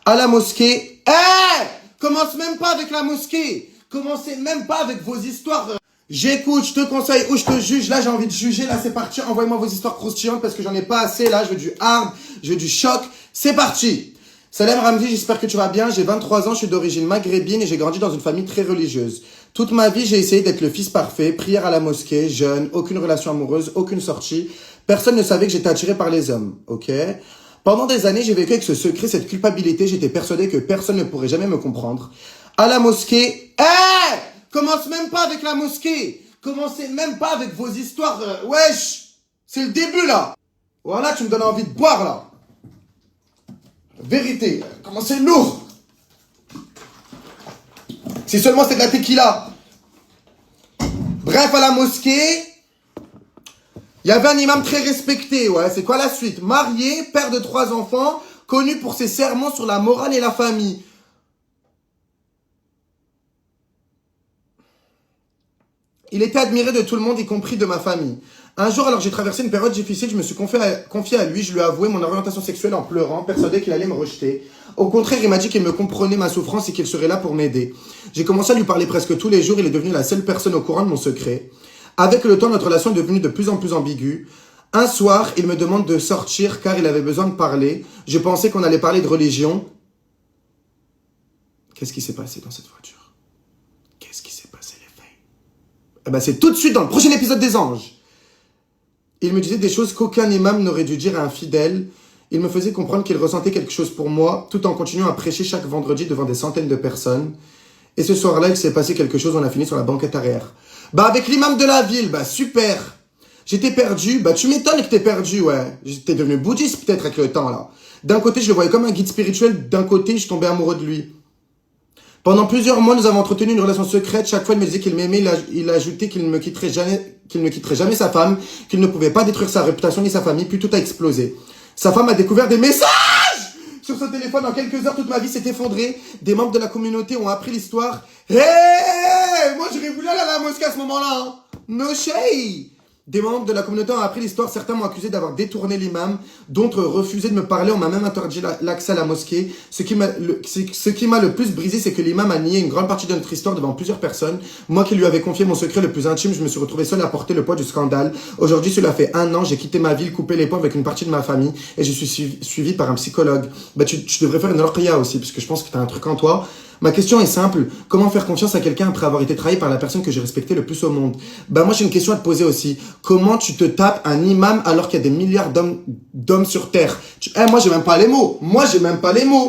à la mosquée. Eh! Commence même pas avec la mosquée. Commencez même pas avec vos histoires. J'écoute, je te conseille ou je te juge. Là, j'ai envie de juger. Là, c'est parti. Envoyez-moi vos histoires croustillantes parce que j'en ai pas assez. Là, je veux du hard, je veux du choc. C'est parti. Salam Ramzi, j'espère que tu vas bien. J'ai 23 ans, je suis d'origine maghrébine et j'ai grandi dans une famille très religieuse. Toute ma vie, j'ai essayé d'être le fils parfait, prière à la mosquée, jeune, aucune relation amoureuse, aucune sortie. Personne ne savait que j'étais attiré par les hommes, ok? Pendant des années, j'ai vécu avec ce secret, cette culpabilité. J'étais persuadé que personne ne pourrait jamais me comprendre. À la mosquée, commence même pas avec la mosquée. Commencez même pas avec vos histoires. Wesh, c'est le début là. Voilà, tu me donnes envie de boire là. Vérité, comment c'est lourd. Si seulement c'est de la tequila. Bref, à la mosquée, il y avait un imam très respecté. Ouais, c'est quoi la suite? Marié, père de 3 enfants, connu pour ses sermons sur la morale et la famille. Il était admiré de tout le monde, y compris de ma famille. Un jour, alors j'ai traversé une période difficile, je me suis confié à lui, je lui ai avoué mon orientation sexuelle en pleurant, persuadé qu'il allait me rejeter. Au contraire, il m'a dit qu'il me comprenait ma souffrance et qu'il serait là pour m'aider. J'ai commencé à lui parler presque tous les jours, il est devenu la seule personne au courant de mon secret. Avec le temps, notre relation est devenue de plus en plus ambiguë. Un soir, il me demande de sortir car il avait besoin de parler. Je pensais qu'on allait parler de religion. Qu'est-ce qui s'est passé dans cette voiture? Qu'est-ce qui s'est passé, les filles? Eh ben, c'est tout de suite dans le prochain épisode des Anges. Il me disait des choses qu'aucun imam n'aurait dû dire à un fidèle. Il me faisait comprendre qu'il ressentait quelque chose pour moi, tout en continuant à prêcher chaque vendredi devant des centaines de personnes. Et ce soir-là, il s'est passé quelque chose, on a fini sur la banquette arrière. Bah, avec l'imam de la ville, bah, super. J'étais perdu, bah, tu m'étonnes que t'es perdu, ouais. T'es devenu bouddhiste peut-être avec le temps, là. D'un côté, je le voyais comme un guide spirituel, d'un côté, je tombais amoureux de lui. Pendant plusieurs mois, nous avons entretenu une relation secrète. Chaque fois, il me disait qu'il m'aimait. Il a ajouté qu'il ne quitterait jamais sa femme, qu'il ne pouvait pas détruire sa réputation ni sa famille. Puis tout a explosé. Sa femme a découvert des messages sur son téléphone. En quelques heures, toute ma vie s'est effondrée. Des membres de la communauté ont appris l'histoire. Hey, moi, j'aurais voulu aller à la mosquée à ce moment-là. Hein. No shade. Des membres de la communauté ont appris l'histoire. Certains m'ont accusé d'avoir détourné l'imam. D'autres refusé de me parler. On m'a même interdit l'accès à la mosquée. Ce qui m'a le plus brisé, c'est que l'imam a nié une grande partie de notre histoire devant plusieurs personnes. Moi qui lui avais confié mon secret le plus intime, je me suis retrouvé seul à porter le poids du scandale. Aujourd'hui, cela fait 1 an. J'ai quitté ma ville, coupé les ponts avec une partie de ma famille. Et je suis suivi par un psychologue. Bah, tu devrais faire une ruqya aussi, parce que je pense que tu as un truc en toi. Ma question est simple. Comment faire confiance à quelqu'un après avoir été trahi par la personne que j'ai respectée le plus au monde? Bah, moi, j'ai une question à te poser aussi. Comment tu te tapes un imam alors qu'il y a des milliards d'hommes sur terre? Moi, j'ai même pas les mots.